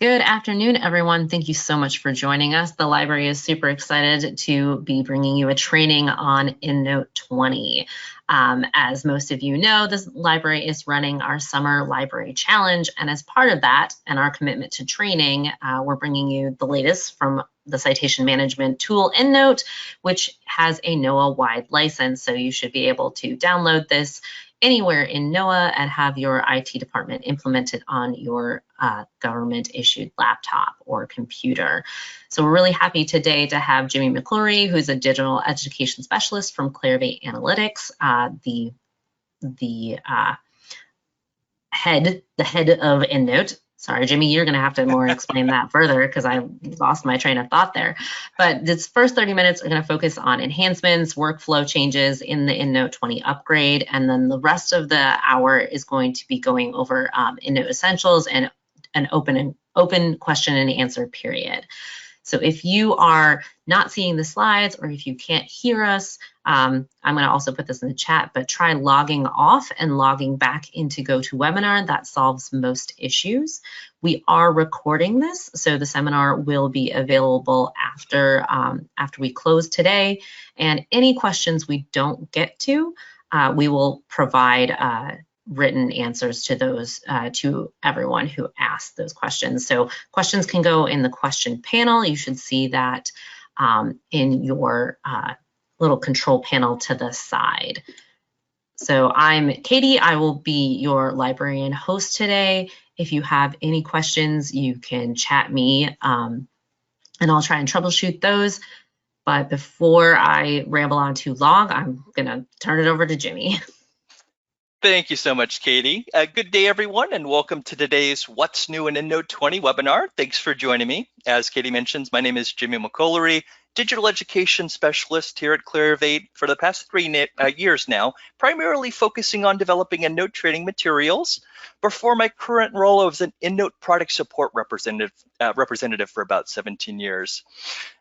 Good afternoon, everyone. Thank you so much for joining us. The library is super excited to be bringing you a training on EndNote 20. As most of you know, this library is running our summer library challenge, and as part of that and our commitment to training, we're bringing you the latest from the citation management tool EndNote, which has a NOAA-wide license, so you should be able to download this anywhere in NOAA and have your IT department implement it on your government-issued laptop or computer. So we're really happy today to have Jimmy McColery, who's a digital education specialist from Clarivate Analytics, the head of EndNote. Sorry, Jimmy, you're going to have to more explain that further because I lost my train of thought there. But this first 30 minutes are going to focus on enhancements, workflow changes in the EndNote 20 upgrade, and then the rest of the hour is going to be going over EndNote essentials and an open question and answer period. So if you are not seeing the slides or if you can't hear us, I'm going to also put this in the chat, but try logging off and logging back into GoToWebinar. That solves most issues. We are recording this, so the seminar will be available after we close today. And any questions we don't get to, we will provide written answers to those to everyone who asked those questions. So questions can go in the question panel. You should see that in your little control panel to the side. So I'm Katie. I will be your librarian host today. If you have any questions, you can chat me and I'll try and troubleshoot those. But before I ramble on too long, I'm gonna turn it over to Jimmy. Thank you so much, Katie. Good day, everyone, and welcome to today's What's New in EndNote 20 webinar. Thanks for joining me. As Katie mentions, my name is Jimmy McColery, digital education specialist here at Clarivate for the past 3 years now, primarily focusing on developing EndNote training materials. Before my current role, I was an EndNote product support representative for about 17 years.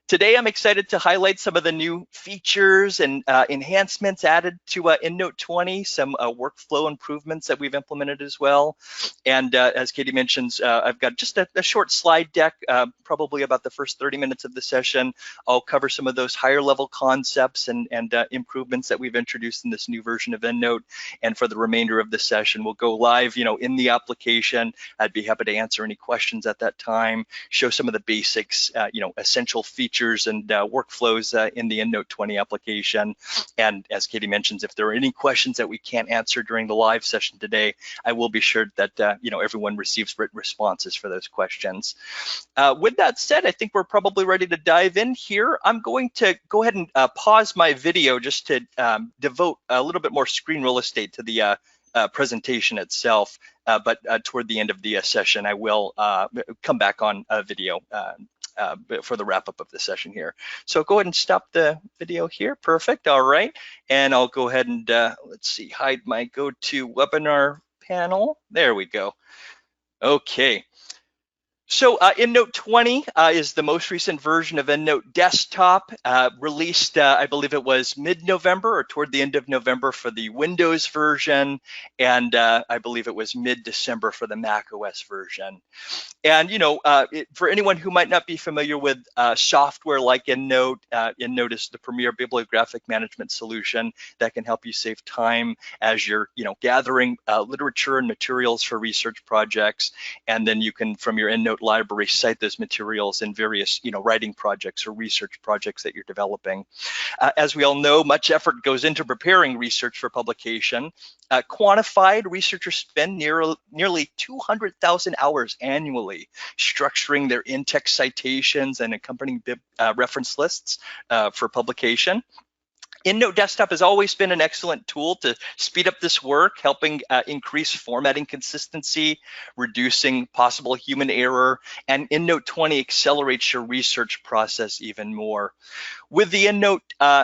Today, I'm excited to highlight some of the new features and enhancements added to EndNote 20, some workflow improvements that we've implemented as well. And as Katie mentions, I've got just a short slide deck, probably about the first 30 minutes of the session. I'll cover some of those higher level concepts and improvements that we've introduced in this new version of EndNote. And for the remainder of the session, we'll go live, in the application. I'd be happy to answer any questions at that time, show some of the basics, essential features and workflows in the EndNote 20 application. And as Katie mentions, if there are any questions that we can't answer during the live session today, I will be sure that everyone receives written responses for those questions. With that said, I think we're probably ready to dive in here. I'm going to go ahead and pause my video just to devote a little bit more screen real estate to the presentation itself, but toward the end of the session, I will come back on video for the wrap up of the session here. So go ahead and stop the video here. Perfect. All right. And I'll go ahead and let's see, hide my GoToWebinar panel. There we go. Okay. So EndNote 20 is the most recent version of EndNote Desktop, released, I believe it was mid-November or toward the end of November for the Windows version, and I believe it was mid-December for the Mac OS version. And for anyone who might not be familiar with software like EndNote, EndNote is the premier bibliographic management solution that can help you save time as you're gathering literature and materials for research projects, and then you can, from your EndNote library, cite those materials in various writing projects or research projects that you're developing. As we all know, much effort goes into preparing research for publication. Quantified researchers spend nearly 200,000 hours annually structuring their in-text citations and accompanying reference lists for publication. EndNote Desktop has always been an excellent tool to speed up this work, helping increase formatting consistency, reducing possible human error, and EndNote 20 accelerates your research process even more. With the EndNote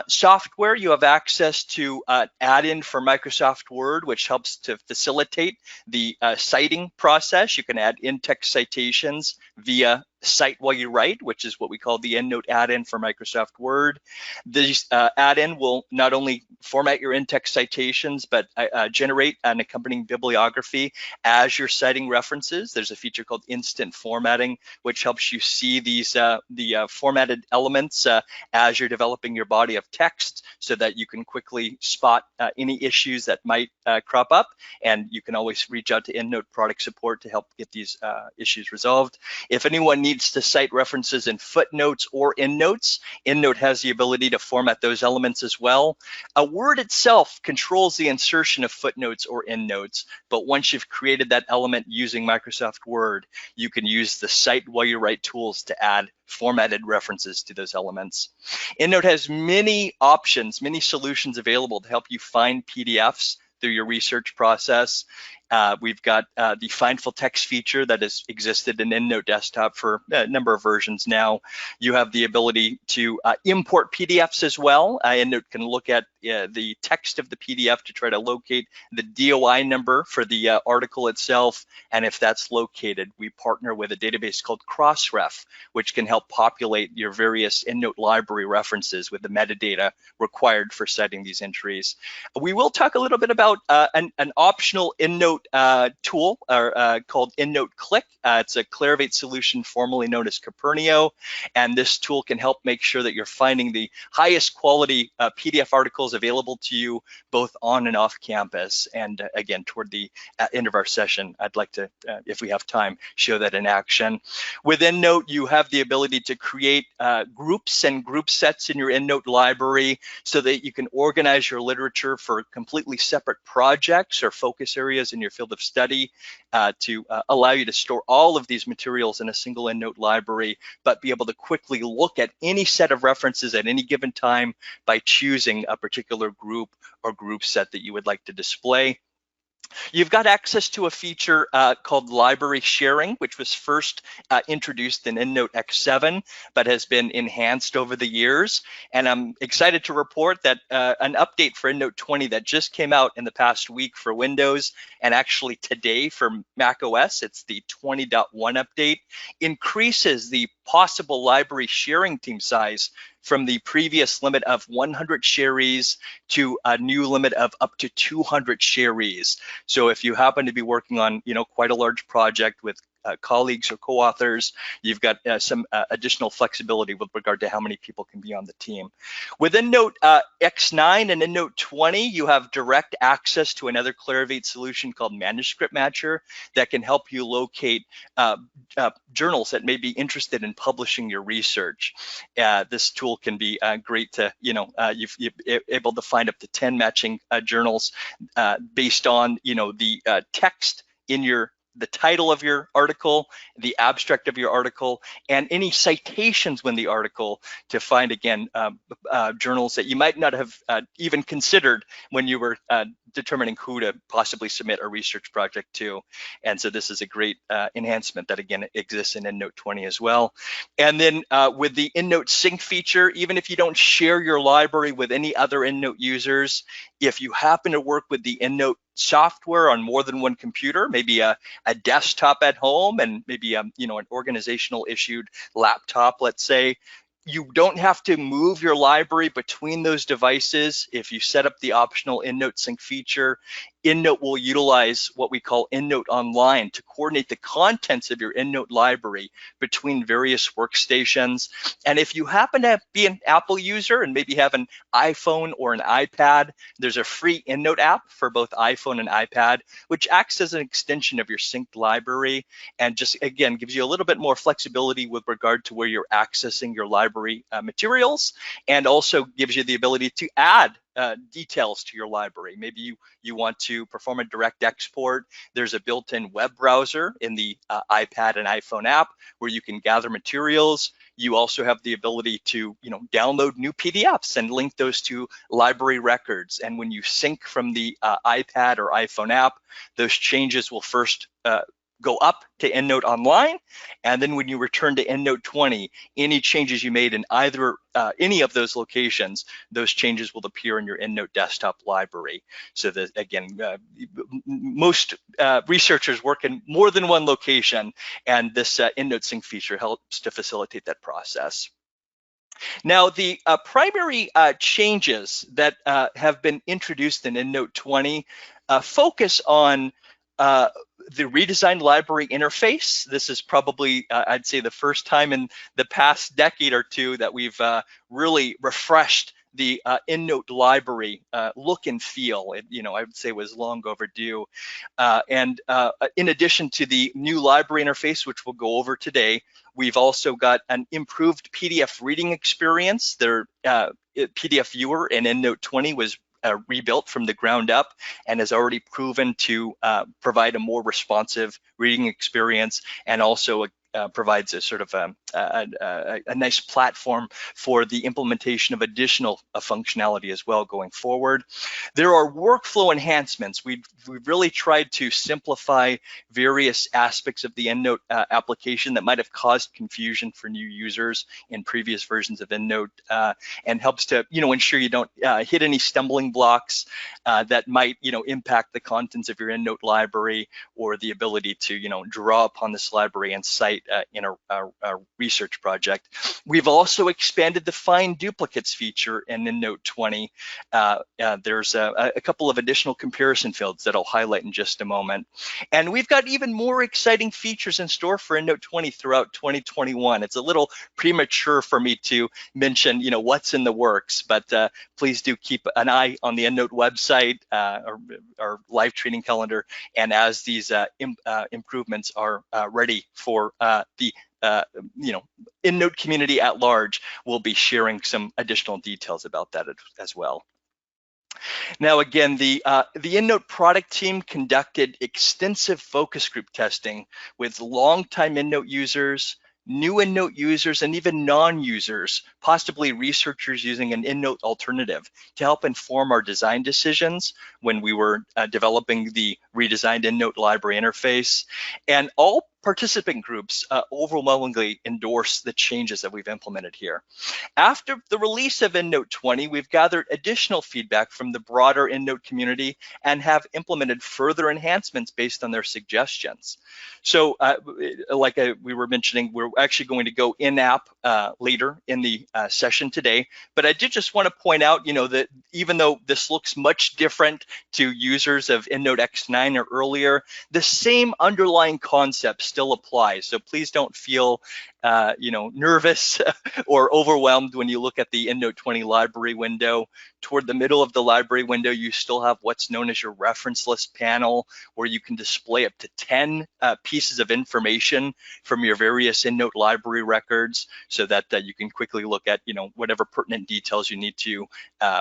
software, you have access to add-in for Microsoft Word, which helps to facilitate the citing process. You can add in-text citations via Cite While You Write, which is what we call the EndNote add-in for Microsoft Word. This add-in will not only format your in-text citations, but generate an accompanying bibliography as you're citing references. There's a feature called instant formatting, which helps you see these the formatted elements as you're developing your body of text, so that you can quickly spot any issues that might crop up, and you can always reach out to EndNote product support to help get these issues resolved. If anyone needs to cite references in footnotes or endnotes, EndNote has the ability to format those elements as well. Word itself controls the insertion of footnotes or endnotes, but once you've created that element using Microsoft Word, you can use the Cite While You Write tools to add formatted references to those elements. EndNote has many options, many solutions available to help you find PDFs through your research process. We've got the Find Full Text feature that has existed in EndNote Desktop for a number of versions now. You have the ability to import PDFs as well. EndNote can look at the text of the PDF to try to locate the DOI number for the article itself. And if that's located, we partner with a database called Crossref, which can help populate your various EndNote library references with the metadata required for citing these entries. We will talk a little bit about an optional EndNote tool called EndNote Click. It's a Clarivate solution formerly known as Copernio, and this tool can help make sure that you're finding the highest quality PDF articles available to you both on and off campus. And again, toward the end of our session, I'd like to, if we have time, show that in action. With EndNote, you have the ability to create groups and group sets in your EndNote library so that you can organize your literature for completely separate projects or focus areas in your field of study to allow you to store all of these materials in a single EndNote library, but be able to quickly look at any set of references at any given time by choosing a particular group or group set that you would like to display. You've got access to a feature called library sharing, which was first introduced in EndNote X7, but has been enhanced over the years. And I'm excited to report that an update for EndNote 20 that just came out in the past week for Windows, and actually today for Mac OS, it's the 20.1 update, increases the possible library sharing team size from the previous limit of 100 sharees to a new limit of up to 200 sharees. So if you happen to be working on, quite a large project with colleagues or co-authors, you've got some additional flexibility with regard to how many people can be on the team. With EndNote X9 and EndNote 20, you have direct access to another Clarivate solution called Manuscript Matcher that can help you locate journals that may be interested in publishing your research. This tool can be great to, you're able to find up to 10 matching journals based on, the text in the title of your article, the abstract of your article, and any citations when the article, to find, again, journals that you might not have even considered when you were determining who to possibly submit a research project to. And so this is a great enhancement that, again, exists in EndNote 20 as well. And then with the EndNote Sync feature, even if you don't share your library with any other EndNote users, if you happen to work with the EndNote software on more than one computer, maybe a desktop at home and maybe an organizational issued laptop, let's say, you don't have to move your library between those devices. If you set up the optional EndNote Sync feature, EndNote will utilize what we call EndNote Online to coordinate the contents of your EndNote library between various workstations. And if you happen to be an Apple user and maybe have an iPhone or an iPad, there's a free EndNote app for both iPhone and iPad, which acts as an extension of your synced library and just, again, gives you a little bit more flexibility with regard to where you're accessing your library materials, and also gives you the ability to add details to your library. Maybe you want to perform a direct export. There's a built-in web browser in the iPad and iPhone app where you can gather materials. You also have the ability to download new PDFs and link those to library records. And when you sync from the iPad or iPhone app, those changes will first go up to EndNote Online, and then when you return to EndNote 20, any changes you made in either any of those locations, those changes will appear in your EndNote desktop library. So that, again, most researchers work in more than one location, and this EndNote Sync feature helps to facilitate that process. Now, the primary changes that have been introduced in EndNote 20 focus on the redesigned library interface. This is probably, I'd say, the first time in the past decade or two that we've really refreshed the EndNote library look and feel. I would say was long overdue. And in addition to the new library interface, which we'll go over today, we've also got an improved PDF reading experience. Their PDF viewer in EndNote 20 was rebuilt from the ground up and has already proven to provide a more responsive reading experience, and also provides a sort of a nice platform for the implementation of additional functionality as well going forward. There are workflow enhancements. We've really tried to simplify various aspects of the EndNote application that might have caused confusion for new users in previous versions of EndNote, and helps to ensure you don't hit any stumbling blocks that might impact the contents of your EndNote library, or the ability to draw upon this library and cite in a research project. We've also expanded the find duplicates feature in EndNote 20. There's a couple of additional comparison fields that I'll highlight in just a moment. And we've got even more exciting features in store for EndNote 20 throughout 2021. It's a little premature for me to mention what's in the works, but please do keep an eye on the EndNote website, our live training calendar, and as these improvements are ready for the EndNote community at large, we'll be sharing some additional details about that as well. Now, again, the EndNote product team conducted extensive focus group testing with longtime EndNote users, new EndNote users, and even non-users, possibly researchers using an EndNote alternative, to help inform our design decisions when we were developing the redesigned EndNote library interface. And all participant groups overwhelmingly endorse the changes that we've implemented here. After the release of EndNote 20, we've gathered additional feedback from the broader EndNote community and have implemented further enhancements based on their suggestions. So like we were mentioning, we're actually going to go in-app later in the session today, but I did just want to point out, that even though this looks much different to users of EndNote X9 or earlier, the same underlying concepts still apply. So please don't feel nervous or overwhelmed when you look at the EndNote 20 library window. Toward the middle of the library window, you still have what's known as your reference list panel, where you can display up to 10 pieces of information from your various EndNote library records, so that you can quickly look at whatever pertinent details you need to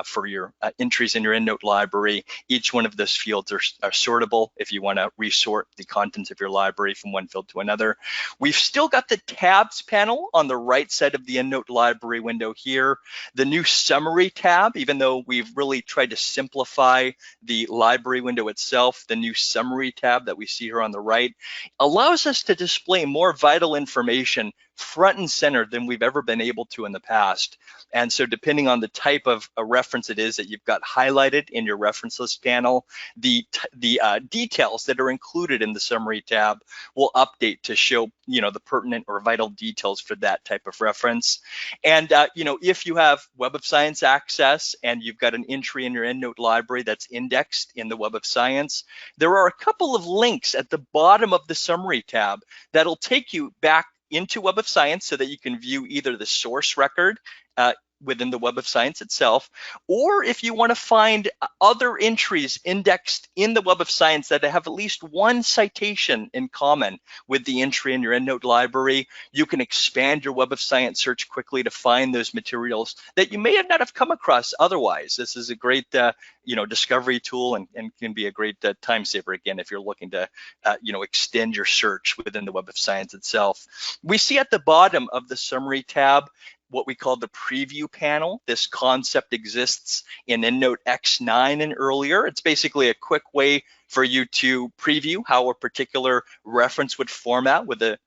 for your entries in your EndNote library. Each one of those fields are sortable if you want to resort the contents of your library from one field to another. We've still got the tabs panel on the right side of the EndNote library window here. The new summary tab, even though we've really tried to simplify the library window itself, the new summary tab that we see here on the right allows us to display more vital information front and center than we've ever been able to in the past. And so depending on the type of a reference it is that you've got highlighted in your reference list panel, the details that are included in the summary tab will update to show the pertinent or vital details for that type of reference. And if you have Web of Science access and you've got an entry in your EndNote library that's indexed in the Web of Science, there are a couple of links at the bottom of the summary tab that'll take you back into Web of Science so that you can view either the source record within the Web of Science itself, or if you want to find other entries indexed in the Web of Science that have at least one citation in common with the entry in your EndNote library, you can expand your Web of Science search quickly to find those materials that you may not have come across otherwise. This is a great discovery tool and can be a great time saver, again, if you're looking to extend your search within the Web of Science itself. We see at the bottom of the summary tab what we call the preview panel. This concept exists in EndNote X9 and earlier. It's basically a quick way for you to preview how a particular reference would format with a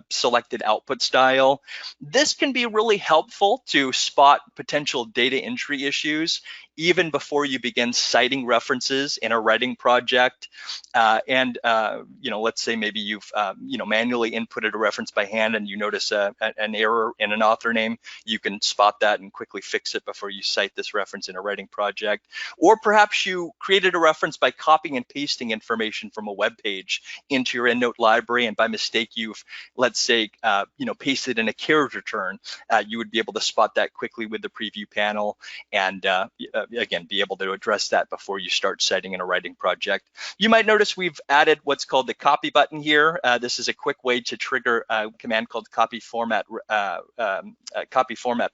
selected output style. This can be really helpful to spot potential data entry issues even before you begin citing references in a writing project. Let's say maybe you've manually inputted a reference by hand and you notice an error in an author name. You can spot that and quickly fix it before you cite this reference in a writing project. Or perhaps you created a reference by copying and pasting information from a web page into your EndNote library, and by mistake you've, let's say, pasted in a character turn. You would be able to spot that quickly with the preview panel, and again, be able to address that before you start citing in a writing project. You might notice we've added what's called the copy button here. This is a quick way to trigger a command called copy format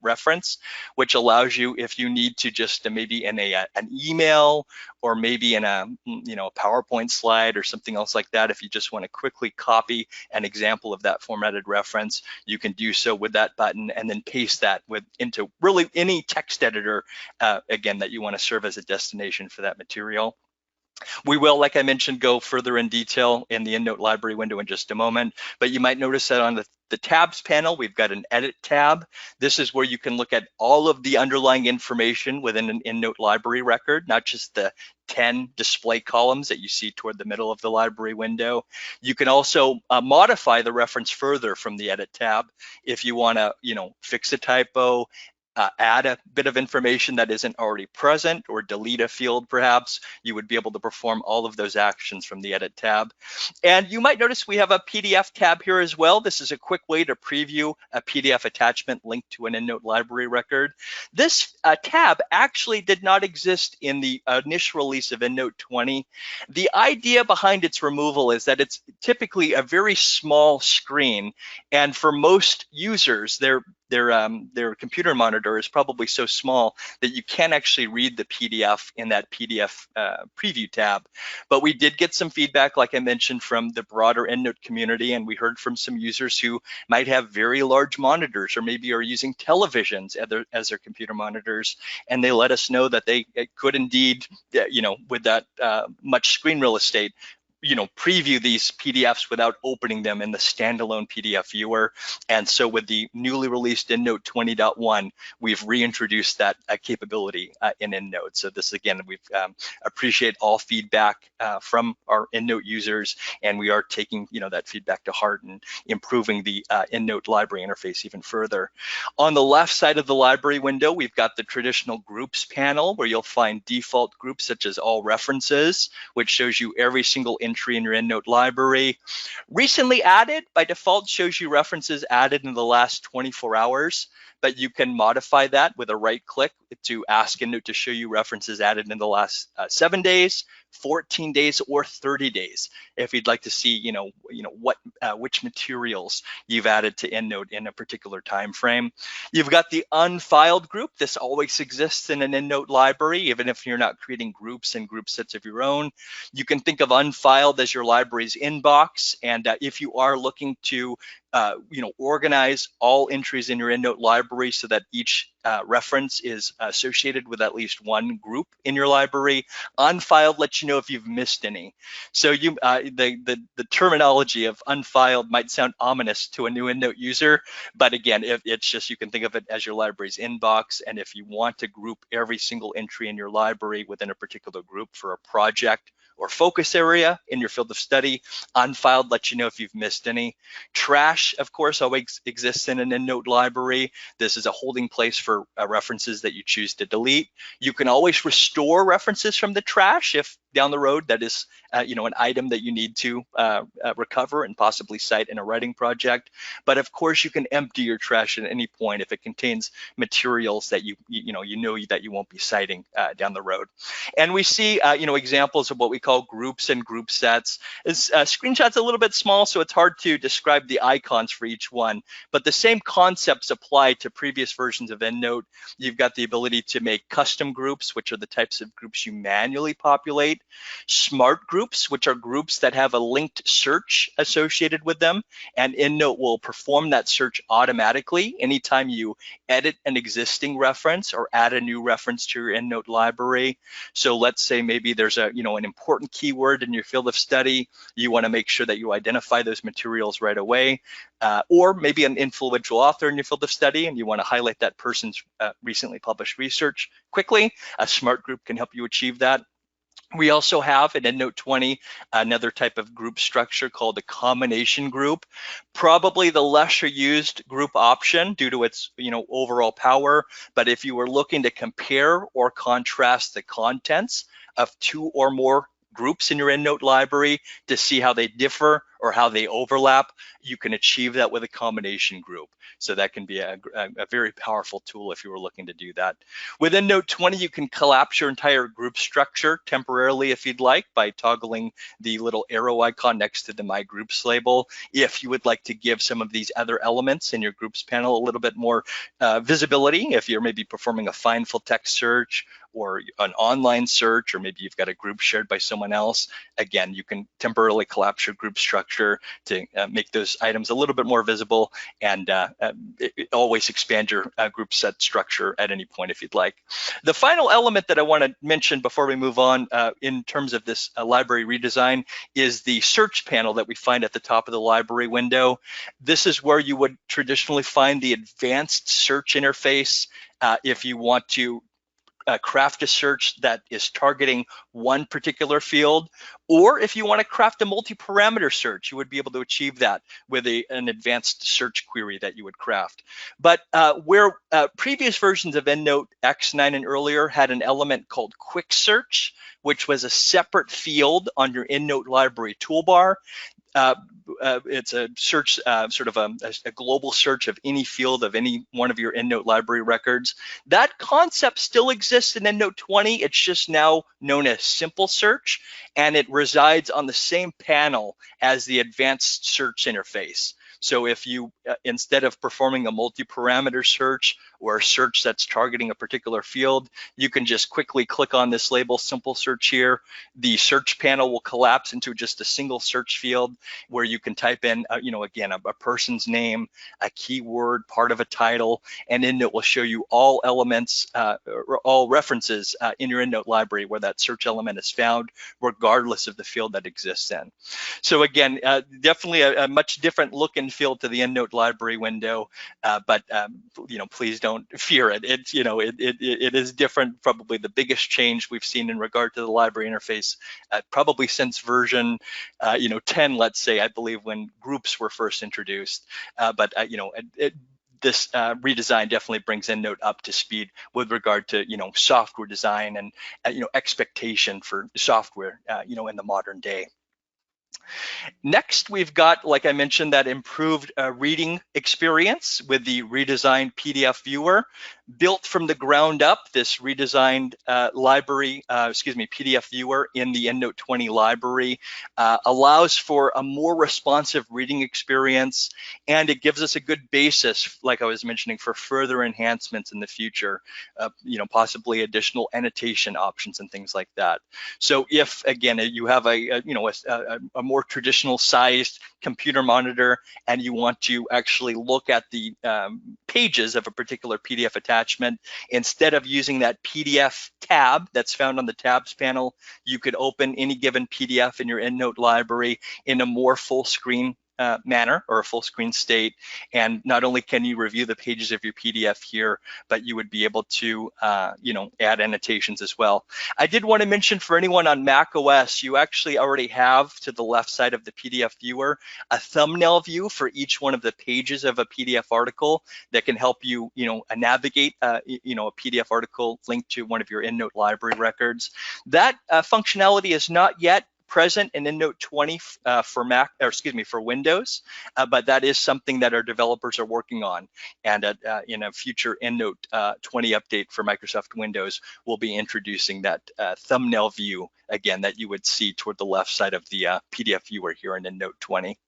reference, which allows you, if you need to, just maybe in an email or maybe in a PowerPoint slide or something else like that, if you just want to quickly copy an example of that formatted reference, you can do so with that button and then paste that into really any text editor, again, that you want to serve as a destination for that material. We will, like I mentioned, go further in detail in the EndNote library window in just a moment, but you might notice that on the tabs panel, we've got an edit tab. This is where you can look at all of the underlying information within an EndNote library record, not just the 10 display columns that you see toward the middle of the library window. You can also modify the reference further from the edit tab if you want to, fix a typo, add a bit of information that isn't already present, or delete a field perhaps. You would be able to perform all of those actions from the edit tab. And you might notice we have a PDF tab here as well. This is a quick way to preview a PDF attachment linked to an EndNote library record. This tab actually did not exist in the initial release of EndNote 20. The idea behind its removal is that it's typically a very small screen, and for most users, their computer monitor is probably so small that you can't actually read the PDF in that PDF preview tab. But we did get some feedback, like I mentioned, from the broader EndNote community, and we heard from some users who might have very large monitors or maybe are using televisions as their computer monitors, and they let us know that they could indeed, with that much screen real estate, preview these PDFs without opening them in the standalone PDF viewer. And so with the newly released EndNote 20.1, we've reintroduced that capability in EndNote. So this, again, we appreciate all feedback from our EndNote users, and we are taking that feedback to heart and improving the EndNote library interface even further. On the left side of the library window, we've got the traditional groups panel, where you'll find default groups such as all references, which shows you every single entry in your EndNote library. Recently added, by default, shows you references added in the last 24 hours, but you can modify that with a right click to ask EndNote to show you references added in the last 7 days, 14 days, or 30 days, if you'd like to see, which materials you've added to EndNote in a particular time frame. You've got the unfiled group. This always exists in an EndNote library, even if you're not creating groups and group sets of your own. You can think of unfiled as your library's inbox, and if you are looking to organize all entries in your EndNote library so that each reference is associated with at least one group in your library, unfiled lets you know if you've missed any. So the terminology of unfiled might sound ominous to a new EndNote user, but again, it's just, you can think of it as your library's inbox. And if you want to group every single entry in your library within a particular group for a project or focus area in your field of study, unfiled lets you know if you've missed any. Trash, of course, always exists in an EndNote library. This is a holding place for references that you choose to delete. You can always restore references from the trash if down the road that is an item that you need to recover and possibly cite in a writing project. But of course, you can empty your trash at any point if it contains materials that you know that you won't be citing down the road. And we see examples of what we call call groups and group sets. Screenshot's a little bit small, so it's hard to describe the icons for each one, but the same concepts apply to previous versions of EndNote. You've got the ability to make custom groups, which are the types of groups you manually populate, smart groups, which are groups that have a linked search associated with them, and EndNote will perform that search automatically anytime you edit an existing reference or add a new reference to your EndNote library. So let's say maybe there's an important keyword in your field of study. You want to make sure that you identify those materials right away, or maybe an influential author in your field of study and you want to highlight that person's recently published research quickly. A smart group can help you achieve that. We also have in EndNote 20 another type of group structure called a combination group, probably the lesser used group option due to its overall power. But if you were looking to compare or contrast the contents of two or more groups in your EndNote library to see how they differ or how they overlap, you can achieve that with a combination group. So that can be a very powerful tool if you were looking to do that. With EndNote 20, you can collapse your entire group structure temporarily if you'd like by toggling the little arrow icon next to the My Groups label. If you would like to give some of these other elements in your groups panel a little bit more visibility, if you're maybe performing a find full text search or an online search, or maybe you've got a group shared by someone else, again, you can temporarily collapse your group structure to make those items a little bit more visible and always expand your group set structure at any point if you'd like. The final element that I want to mention before we move on in terms of this library redesign is the search panel that we find at the top of the library window. This is where you would traditionally find the advanced search interface if you want to craft a search that is targeting one particular field, or if you want to craft a multi-parameter search, you would be able to achieve that with an advanced search query that you would craft. But where previous versions of EndNote X9 and earlier had an element called Quick Search, which was a separate field on your EndNote library toolbar, it's a search, sort of a global search of any field of any one of your EndNote library records. That concept still exists in EndNote 20. It's just now known as Simple Search, and it resides on the same panel as the advanced search interface. So if you, instead of performing a multi-parameter search or a search that's targeting a particular field, you can just quickly click on this label, Simple Search here. The search panel will collapse into just a single search field where you can type in, again, a person's name, a keyword, part of a title, and EndNote will show you all elements, or all references in your EndNote library where that search element is found, regardless of the field that exists in. So again, definitely a much different look and feel to the EndNote library window, but please don't fear it. It's it is different. Probably the biggest change we've seen in regard to the library interface, probably since version 10, let's say, I believe, when groups were first introduced. This redesign definitely brings EndNote up to speed with regard to software design and expectation for software in the modern day. Next, we've got, like I mentioned, that improved reading experience with the redesigned PDF viewer. Built from the ground up, this redesigned PDF viewer in the EndNote 20 library allows for a more responsive reading experience, and it gives us a good basis, like I was mentioning, for further enhancements in the future, possibly additional annotation options and things like that. So if, again, you have a more traditional sized computer monitor and you want to actually look at the pages of a particular PDF attachment, instead of using that PDF tab that's found on the tabs panel, you could open any given PDF in your EndNote library in a more full screen manner or a full screen state. And not only can you review the pages of your PDF here, but you would be able to add annotations as well. I did want to mention, for anyone on Mac OS, you actually already have, to the left side of the PDF viewer, a thumbnail view for each one of the pages of a PDF article that can help you navigate a PDF article linked to one of your EndNote library records. That functionality is not yet present in EndNote 20 for Mac, or excuse me, for Windows, but that is something that our developers are working on. And in a future EndNote 20 update for Microsoft Windows, we'll be introducing that thumbnail view again that you would see toward the left side of the PDF viewer here in EndNote 20.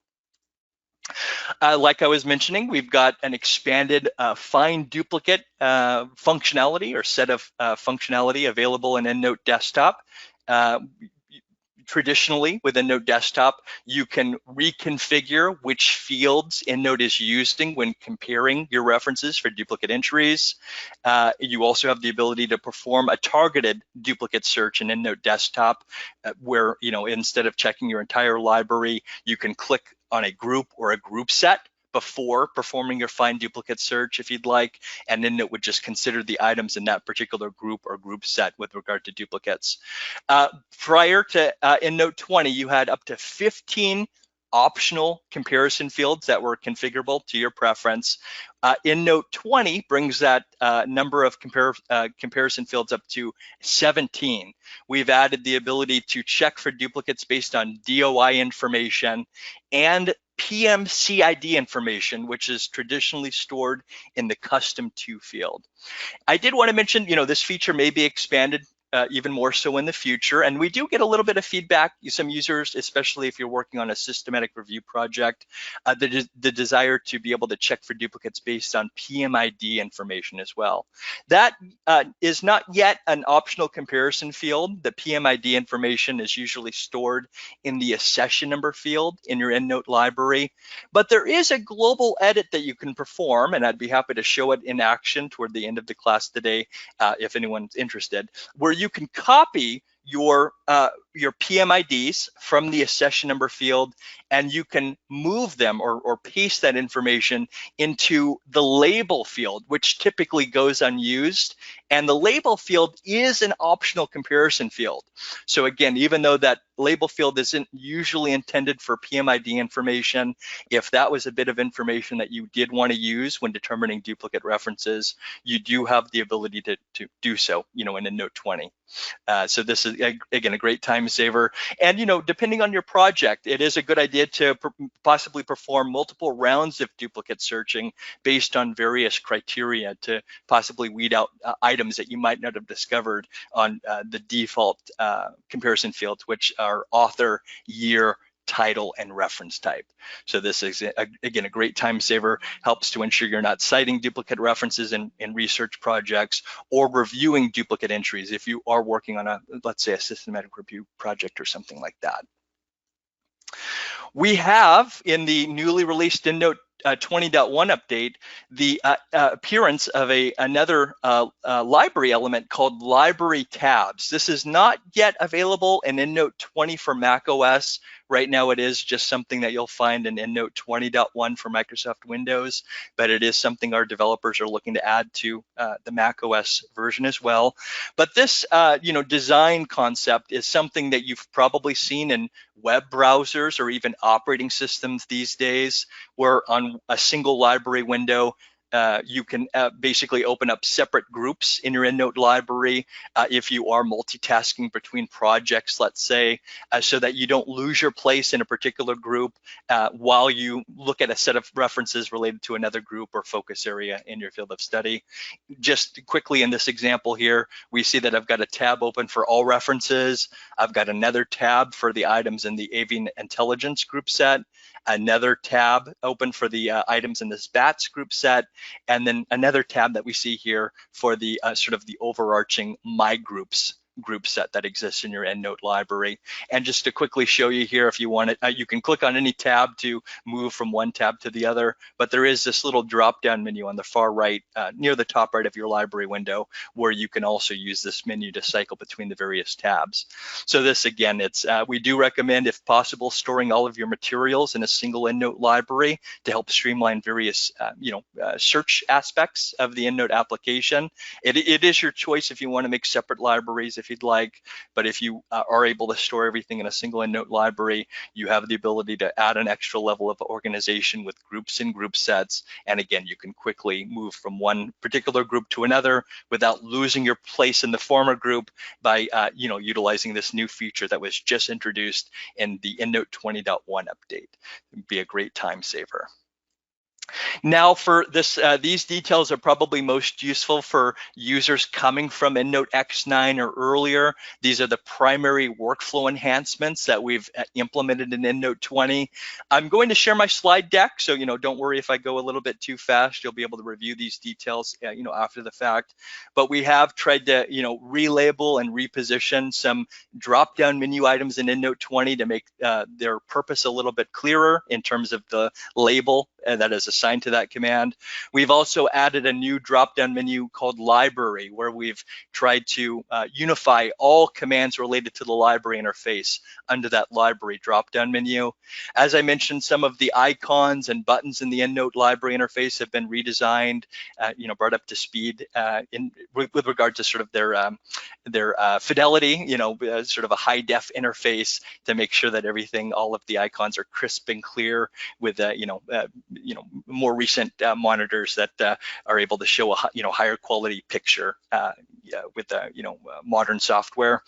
Like I was mentioning, we've got an expanded find duplicate functionality or set of functionality available in EndNote Desktop. Traditionally, with EndNote Desktop, you can reconfigure which fields EndNote is using when comparing your references for duplicate entries. You also have the ability to perform a targeted duplicate search in EndNote Desktop, where, instead of checking your entire library, you can click on a group or a group set before performing your find duplicate search if you'd like, and EndNote would just consider the items in that particular group or group set with regard to duplicates. Prior to EndNote 20, you had up to 15 optional comparison fields that were configurable to your preference. EndNote 20 brings that number of comparison fields up to 17. We've added the ability to check for duplicates based on DOI information and PMCID information, which is traditionally stored in the custom to field. I did want to mention, this feature may be expanded even more so in the future. And we do get a little bit of feedback, some users, especially if you're working on a systematic review project, the desire to be able to check for duplicates based on PMID information as well. That is not yet an optional comparison field. The PMID information is usually stored in the accession number field in your EndNote library, but there is a global edit that you can perform, and I'd be happy to show it in action toward the end of the class today if anyone's interested, where you can copy your PMIDs from the accession number field, and you can move them or paste that information into the label field, which typically goes unused. And the label field is an optional comparison field. So again, even though that label field isn't usually intended for PMID information, if that was a bit of information that you did want to use when determining duplicate references, you do have the ability to do so, in EndNote 20. So this is, again, a great time saver. And, depending on your project, it is a good idea to possibly perform multiple rounds of duplicate searching based on various criteria to possibly weed out items that you might not have discovered on the default comparison fields, which are author, year, title, and reference type. So this is, again, a great time saver, helps to ensure you're not citing duplicate references in research projects or reviewing duplicate entries if you are working on let's say, a systematic review project or something like that. We have, in the newly released EndNote 20.1 update, the appearance of another library element called library tabs. This is not yet available in EndNote 20 for Mac OS. Right now, it is just something that you'll find in EndNote 20.1 for Microsoft Windows, but it is something our developers are looking to add to the Mac OS version as well. But this, design concept is something that you've probably seen in web browsers or even operating systems these days, where on a single library window, you can basically open up separate groups in your EndNote library if you are multitasking between projects, let's say, so that you don't lose your place in a particular group while you look at a set of references related to another group or focus area in your field of study. Just quickly in this example here, we see that I've got a tab open for all references. I've got another tab for the items in the avian intelligence group set, another tab open for the items in this BATS group set, and then another tab that we see here for the sort of the overarching My Groups group set that exists in your EndNote library. And just to quickly show you here, if you want it, you can click on any tab to move from one tab to the other, but there is this little drop-down menu on the far right, near the top right of your library window, where you can also use this menu to cycle between the various tabs. So this, again, we do recommend, if possible, storing all of your materials in a single EndNote library to help streamline various, search aspects of the EndNote application. It is your choice if you want to make separate libraries. if you'd like. But if you are able to store everything in a single EndNote library, you have the ability to add an extra level of organization with groups and group sets. And again, you can quickly move from one particular group to another without losing your place in the former group by utilizing this new feature that was just introduced in the EndNote 20.1 update. It'd be a great time saver. Now for this, these details are probably most useful for users coming from EndNote X9 or earlier. These are the primary workflow enhancements that we've implemented in EndNote 20. I'm going to share my slide deck, so don't worry if I go a little bit too fast. You'll be able to review these details, after the fact. But we have tried to, relabel and reposition some drop-down menu items in EndNote 20 to make their purpose a little bit clearer in terms of the label that is assigned to that command. We've also added a new drop-down menu called Library, where we've tried to unify all commands related to the library interface under that Library drop-down menu. As I mentioned, some of the icons and buttons in the EndNote library interface have been redesigned, brought up to speed with regard to sort of their fidelity, sort of a high-def interface to make sure that everything, all of the icons are crisp and clear with, more recent monitors that are able to show a higher quality picture with modern software.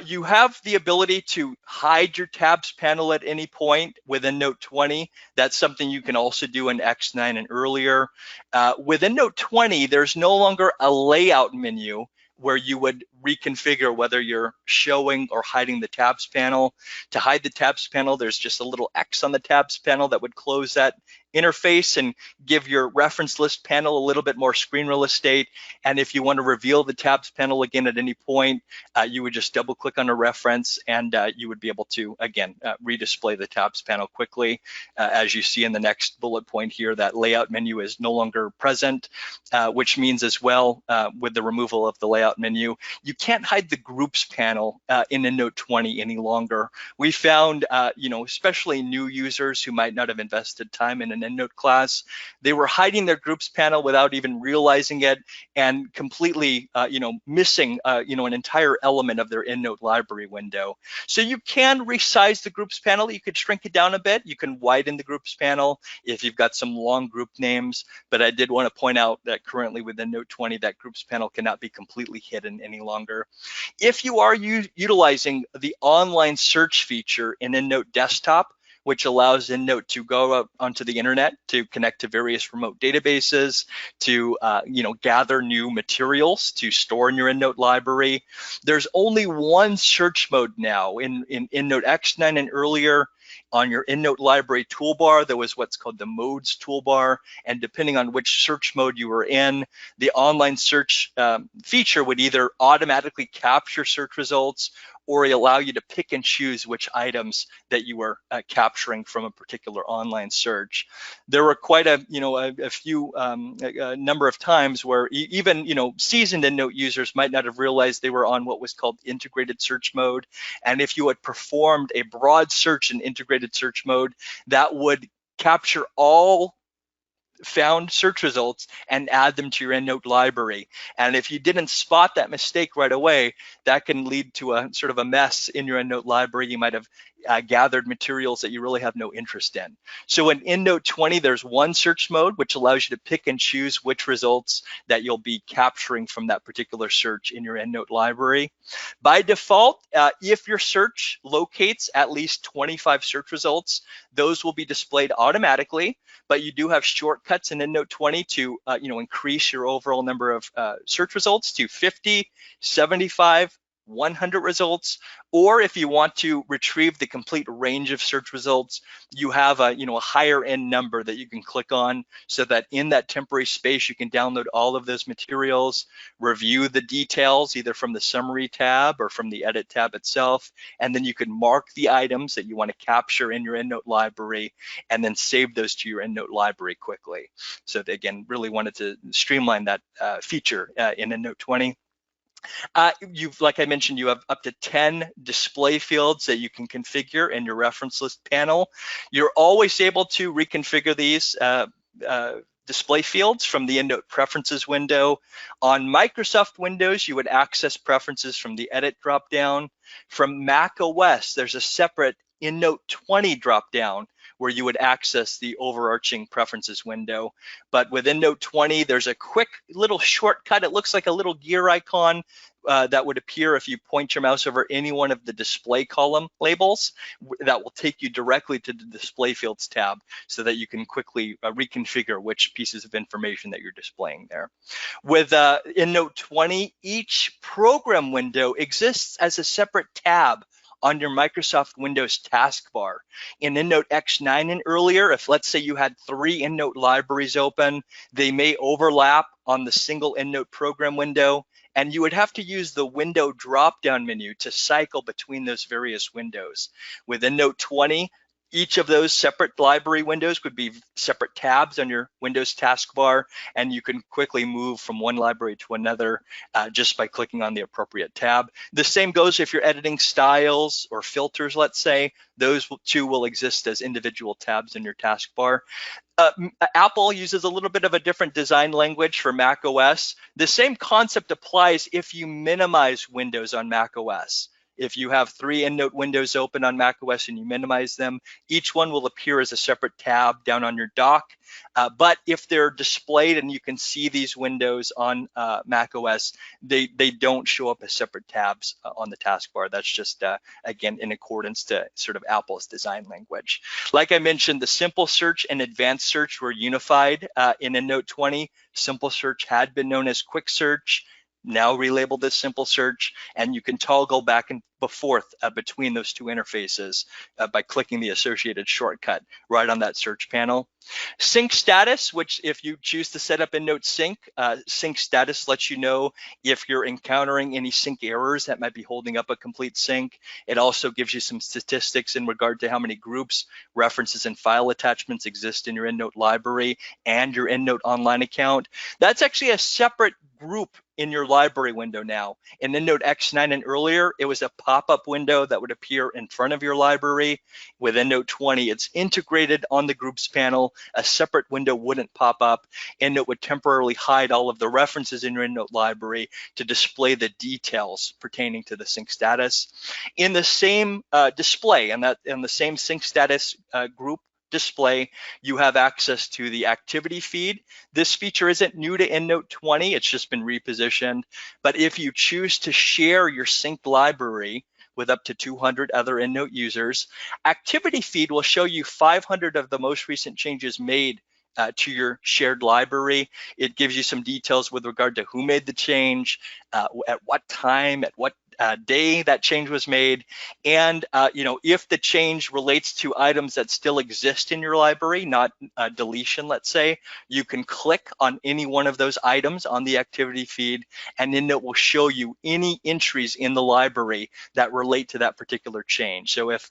You have the ability to hide your tabs panel at any point within EndNote 20. That's something you can also do in X9 and earlier. Within EndNote 20, there's no longer a layout menu where you would reconfigure whether you're showing or hiding the tabs panel. To hide the tabs panel, there's just a little X on the tabs panel that would close that interface and give your reference list panel a little bit more screen real estate. And if you want to reveal the tabs panel again at any point, you would just double click on a reference and you would be able to, again, redisplay the tabs panel quickly. As you see in the next bullet point here, that layout menu is no longer present, which means as well, with the removal of the layout menu, you can't hide the groups panel in EndNote 20 any longer. We found, especially new users who might not have invested time in an EndNote class, they were hiding their groups panel without even realizing it and completely, missing, an entire element of their EndNote library window. So you can resize the groups panel. You could shrink it down a bit. You can widen the groups panel if you've got some long group names. But I did want to point out that currently within EndNote 20, that groups panel cannot be completely hidden any longer. If you are utilizing the online search feature in EndNote Desktop, which allows EndNote to go out onto the internet to connect to various remote databases, to gather new materials to store in your EndNote library. There's only one search mode now in EndNote X9 and earlier. On your EndNote library toolbar, there was what's called the modes toolbar, and depending on which search mode you were in, the online search feature would either automatically capture search results or allow you to pick and choose which items that you were capturing from a particular online search. There were quite a few number of times where even seasoned EndNote users might not have realized they were on what was called integrated search mode, and if you had performed a broad search in integrated search mode, that would capture all found search results and add them to your EndNote library. And if you didn't spot that mistake right away, that can lead to a sort of a mess in your EndNote library. You might have gathered materials that you really have no interest in. So in EndNote 20, there's one search mode, which allows you to pick and choose which results that you'll be capturing from that particular search in your EndNote library. By default, if your search locates at least 25 search results, those will be displayed automatically, but you do have shortcuts in EndNote 20 to increase your overall number of search results to 50, 75, 100 results, or if you want to retrieve the complete range of search results, you have a higher end number that you can click on, so that in that temporary space you can download all of those materials, review the details either from the summary tab or from the edit tab itself, and then you can mark the items that you want to capture in your EndNote library and then save those to your EndNote library quickly. So again, really wanted to streamline that feature in EndNote 20. Like I mentioned, you have up to 10 display fields that you can configure in your reference list panel. You're always able to reconfigure these display fields from the EndNote Preferences window. On Microsoft Windows, you would access preferences from the Edit dropdown. From Mac OS, there's a separate EndNote 20 dropdown where you would access the overarching preferences window. But with EndNote 20, there's a quick little shortcut. It looks like a little gear icon that would appear if you point your mouse over any one of the display column labels. That will take you directly to the display fields tab so that you can quickly reconfigure which pieces of information that you're displaying there. With EndNote 20, each program window exists as a separate tab on your Microsoft Windows taskbar. In EndNote X9 and earlier, if let's say you had 3 EndNote libraries open, they may overlap on the single EndNote program window, and you would have to use the window drop-down menu to cycle between those various windows. With EndNote 20, each of those separate library windows would be separate tabs on your Windows taskbar, and you can quickly move from one library to another just by clicking on the appropriate tab. The same goes if you're editing styles or filters, let's say. Those two will exist as individual tabs in your taskbar. Apple uses a little bit of a different design language for Mac OS. The same concept applies if you minimize windows on Mac OS. If you have 3 EndNote windows open on Mac OS and you minimize them, each one will appear as a separate tab down on your dock. But if they're displayed and you can see these windows on Mac OS, they don't show up as separate tabs on the taskbar. That's just, again, in accordance to sort of Apple's design language. Like I mentioned, the simple search and advanced search were unified in EndNote 20. Simple search had been known as quick search, now relabeled as simple search, and you can toggle back and forth between those two interfaces by clicking the associated shortcut right on that search panel. Sync status, which if you choose to set up EndNote Sync, sync status lets you know if you're encountering any sync errors that might be holding up a complete sync. It also gives you some statistics in regard to how many groups, references, and file attachments exist in your EndNote library and your EndNote online account. That's actually a separate group in your library window now. In EndNote X9 and earlier, it was a pop-up window that would appear in front of your library. With EndNote 20, it's integrated on the groups panel. A separate window wouldn't pop up. EndNote would temporarily hide all of the references in your EndNote library to display the details pertaining to the sync status. In the same display, and the same sync status group display, you have access to the activity feed. This feature isn't new to EndNote 20, it's just been repositioned. But if you choose to share your synced library with up to 200 other EndNote users, activity feed will show you 500 of the most recent changes made to your shared library. It gives you some details with regard to who made the change, at what time, at what day that change was made, and if the change relates to items that still exist in your library, not deletion, let's say, you can click on any one of those items on the activity feed, and then it will show you any entries in the library that relate to that particular change. So if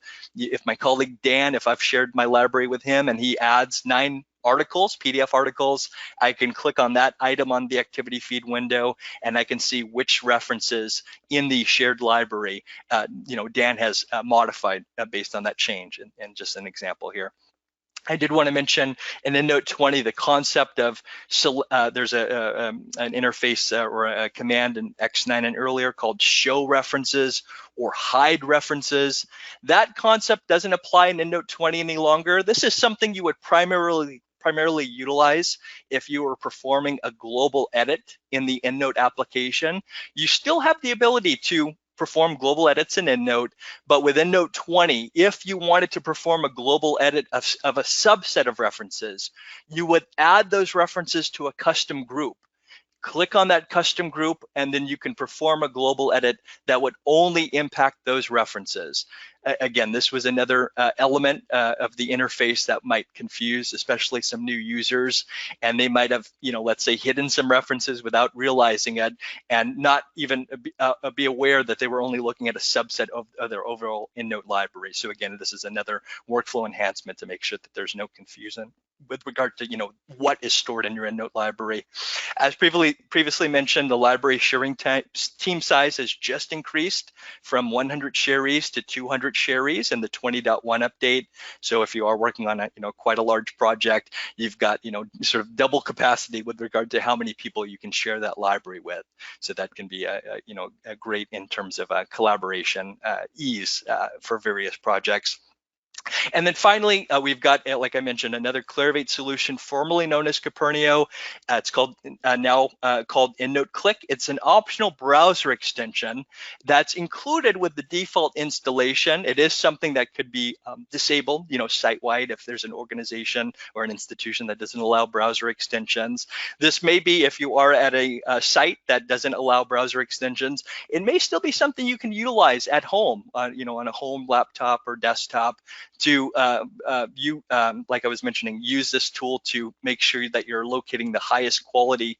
my colleague Dan, if I've shared my library with him and he adds 9 articles, PDF articles, I can click on that item on the activity feed window, and I can see which references in the shared library Dan has modified based on that change, and just an example here. I did want to mention in EndNote 20 the concept of there's an interface or a command in X9 and earlier called show references or hide references. That concept doesn't apply in EndNote 20 any longer. This is something you would primarily utilize if you were performing a global edit in the EndNote application. You still have the ability to perform global edits in EndNote, but with EndNote 20, if you wanted to perform a global edit of a subset of references, you would add those references to a custom group. Click on that custom group, and then you can perform a global edit that would only impact those references. Again, this was another element of the interface that might confuse, especially some new users, and they might have, let's say, hidden some references without realizing it, and not even be aware that they were only looking at a subset of their overall EndNote library. So again, this is another workflow enhancement to make sure that there's no confusion. with regard to what is stored in your EndNote library. As previously mentioned, the library sharing team size has just increased from 100 sharees to 200 sharees in the 20.1 update. So if you are working on a quite a large project, you've got sort of double capacity with regard to how many people you can share that library with. So that can be a great in terms of collaboration ease for various projects. And then finally, we've got, like I mentioned, another Clarivate solution formerly known as Copernio. It's called now called EndNote Click. It's an optional browser extension that's included with the default installation. It is something that could be disabled, site-wide if there's an organization or an institution that doesn't allow browser extensions. This may be if you are at a site that doesn't allow browser extensions. It may still be something you can utilize at home, on a home laptop or desktop, to like I was mentioning, use this tool to make sure that you're locating the highest quality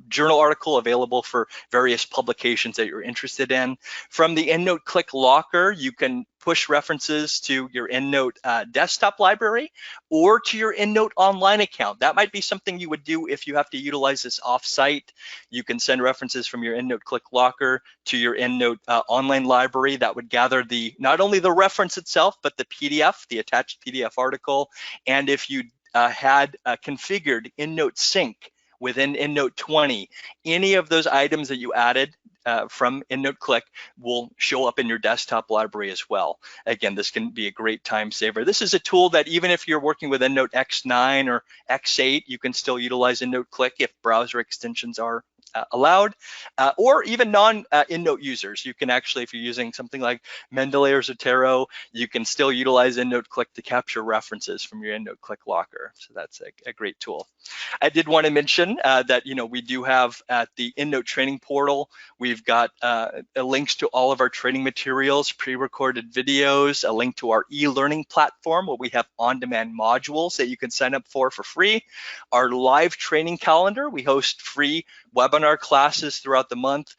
journal article available for various publications that you're interested in. From the EndNote Click Locker, you can push references to your EndNote desktop library or to your EndNote online account. That might be something you would do if you have to utilize this off-site. You can send references from your EndNote Click Locker to your EndNote online library. That would gather not only the reference itself, but the PDF, the attached PDF article. And if you had configured EndNote Sync within EndNote 20, any of those items that you added from EndNote Click will show up in your desktop library as well. Again, this can be a great time saver. This is a tool that even if you're working with EndNote X9 or X8, you can still utilize EndNote Click if browser extensions are allowed, or even non-EndNote users. You can actually, if you're using something like Mendeley or Zotero, you can still utilize EndNote Click to capture references from your EndNote Click Locker. So that's a great tool. I did want to mention that we do have at the EndNote training portal, we've got links to all of our training materials, pre-recorded videos, a link to our e-learning platform where we have on-demand modules that you can sign up for free. Our live training calendar, we host free webinar classes throughout the month,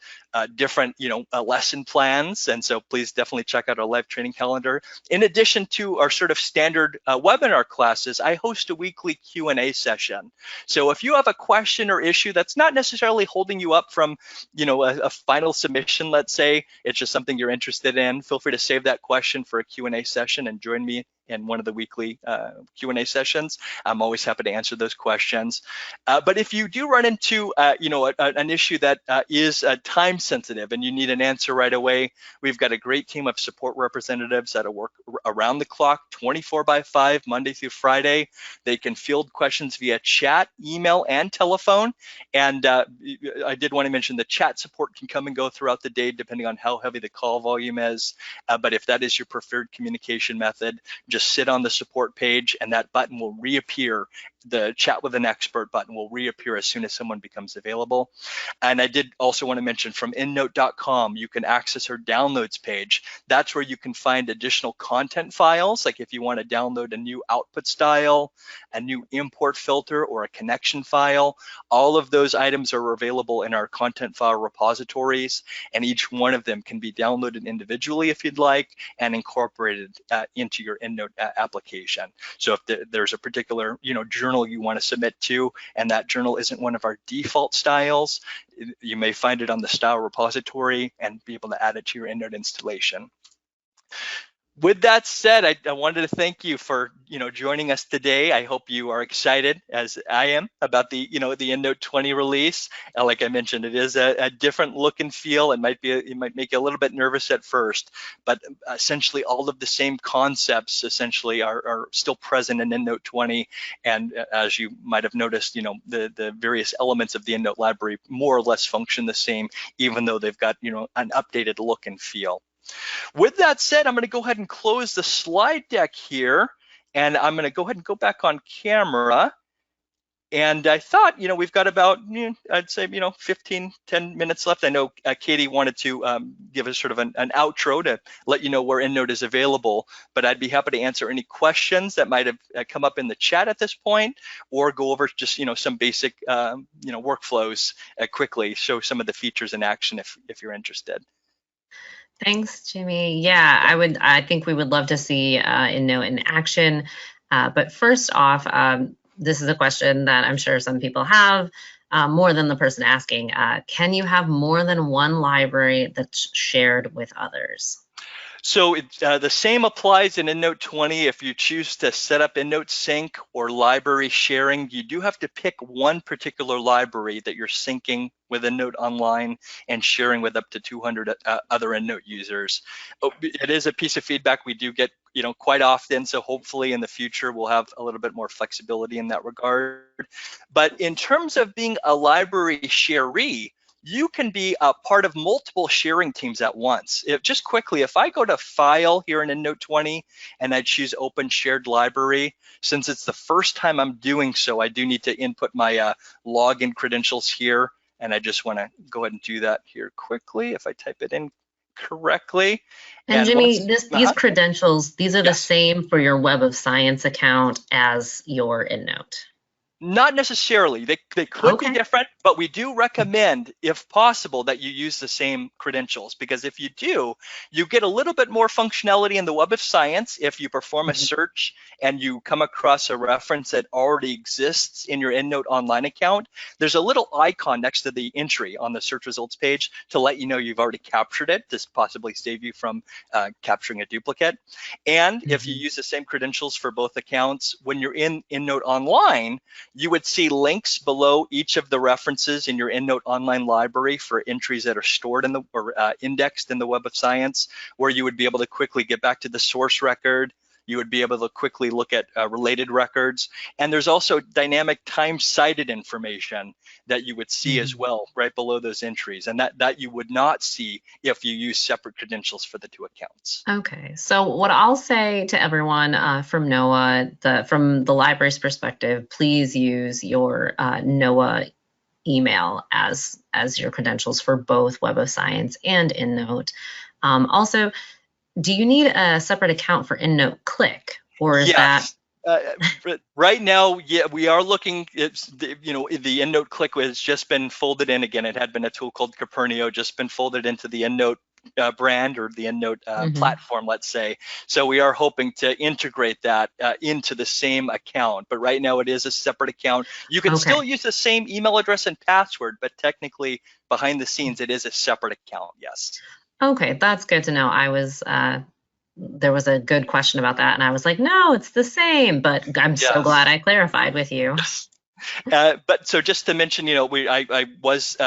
different lesson plans, and so please definitely check out our live training calendar. In addition to our sort of standard webinar classes, I host a weekly Q&A session. So if you have a question or issue that's not necessarily holding you up from a final submission, let's say, it's just something you're interested in, feel free to save that question for a Q&A session and join me in one of the weekly Q&A sessions. I'm always happy to answer those questions. But if you do run into an issue that is time sensitive and you need an answer right away, we've got a great team of support representatives that work around the clock, 24/5, Monday through Friday. They can field questions via chat, email, and telephone. And I did want to mention the chat support can come and go throughout the day depending on how heavy the call volume is. But if that is your preferred communication method, just sit on the support page and that button will reappear. The chat with an expert button will reappear as soon as someone becomes available. And I did also want to mention from endnote.com, you can access our downloads page. That's where you can find additional content files, like if you want to download a new output style, a new import filter, or a connection file. All of those items are available in our content file repositories, and each one of them can be downloaded individually if you'd like and incorporated into your EndNote application. So if there's a particular journal you want to submit to, and that journal isn't one of our default styles, you may find it on the style repository and be able to add it to your EndNote installation. With that said, I wanted to thank you for joining us today. I hope you are excited, as I am, about the the EndNote 20 release. Like I mentioned, it is a different look and feel. It might make you a little bit nervous at first, but essentially all of the same concepts essentially are still present in EndNote 20. And as you might have noticed, the various elements of the EndNote library more or less function the same, even though they've got an updated look and feel. With that said, I'm going to go ahead and close the slide deck here, and I'm going to go ahead and go back on camera. And I thought, we've got about, I'd say, 10 minutes left. I know Katie wanted to give us sort of an outro to let you know where EndNote is available, but I'd be happy to answer any questions that might have come up in the chat at this point, or go over just, some basic, workflows quickly, show some of the features in action if you're interested. Thanks, Jimmy. Yeah, I think we would love to see EndNote in action. But first off, this is a question that I'm sure some people have, more than the person asking. Can you have more than one library that's shared with others? So the same applies in EndNote 20. If you choose to set up EndNote sync or library sharing, you do have to pick one particular library that you're syncing with EndNote Online and sharing with up to 200 other EndNote users. It is a piece of feedback we do get, quite often. So hopefully in the future we'll have a little bit more flexibility in that regard. But in terms of being a library sharee, you can be a part of multiple sharing teams at once. Just quickly, if I go to File here in EndNote 20 and I choose Open Shared Library, since it's the first time I'm doing so, I do need to input my login credentials here, and I just want to go ahead and do that here quickly if I type it in correctly. And Jimmy, these credentials, these are the Yes. same for your Web of Science account as your EndNote. Not necessarily. They could be different, but we do recommend, if possible, that you use the same credentials, because if you do, you get a little bit more functionality in the Web of Science. If you perform a search and you come across a reference that already exists in your EndNote Online account, there's a little icon next to the entry on the search results page to let you know you've already captured it, to possibly save you from capturing a duplicate. And if you use the same credentials for both accounts, when you're in EndNote Online, you would see links below each of the references in your EndNote Online library for entries that are stored in or indexed in the Web of Science, where you would be able to quickly get back to the source record. You would be able to quickly look at related records. And there's also dynamic time-cited information that you would see as well right below those entries, and that you would not see if you use separate credentials for the two accounts. Okay, so what I'll say to everyone from NOAA, from the library's perspective, please use your NOAA email as your credentials for both Web of Science and EndNote. Also, do you need a separate account for EndNote Click, or is that? Right now, yeah, we are looking. It's the EndNote Click has just been folded in again. It had been a tool called Copernio, just been folded into the EndNote brand, or the EndNote platform, let's say. So we are hoping to integrate that into the same account. But right now, it is a separate account. You can still use the same email address and password, but technically, behind the scenes, it is a separate account. Yes. Okay, that's good to know. There was a good question about that, and I was like, no, it's the same, but I'm so glad I clarified with you. But so just to mention, I was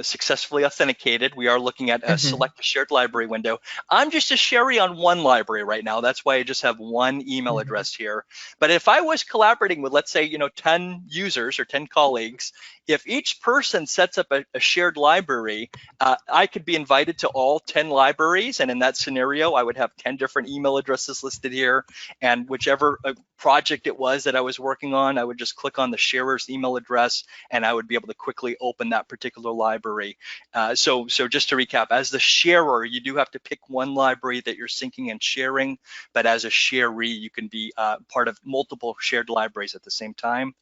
successfully authenticated. We are looking at a select a shared library window. I'm just a sharee on one library right now. That's why I just have one email address here. But if I was collaborating with, let's say, 10 users or 10 colleagues, if each person sets up a shared library, I could be invited to all 10 libraries. And in that scenario, I would have 10 different email addresses listed here. And whichever project it was that I was working on, I would just click on the sharer's email address, and I would be able to quickly open that particular library. So just to recap, as the sharer, you do have to pick one library that you're syncing and sharing, but as a sharee, you can be part of multiple shared libraries at the same time.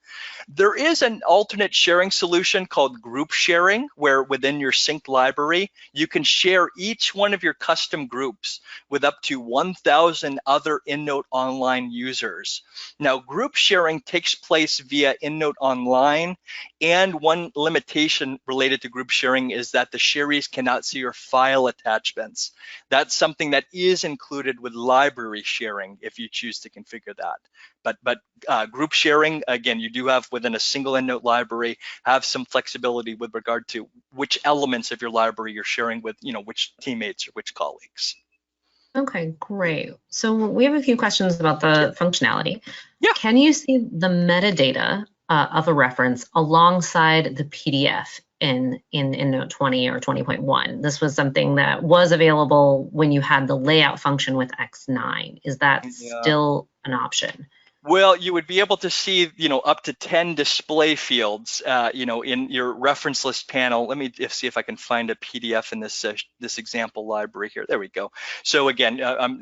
There is an alternate sharing solution called group sharing, where within your synced library, you can share each one of your custom groups with up to 1,000 other EndNote Online users. Now, group sharing takes place via EndNote Online, and one limitation related to group sharing is that the sharees cannot see your file attachments. That's something that is included with library sharing if you choose to configure that. But group sharing, again, you do have within a single EndNote library, have some flexibility with regard to which elements of your library you're sharing with, which teammates or which colleagues. Okay, great. So we have a few questions about the functionality. Yeah. Can you see the metadata of a reference alongside the PDF in EndNote 20 or 20.1? This was something that was available when you had the layout function with X9. Is that still an option? Well, you would be able to see, up to 10 display fields, in your reference list panel. Let me see if I can find a PDF in this example library here. There we go. So again, I'm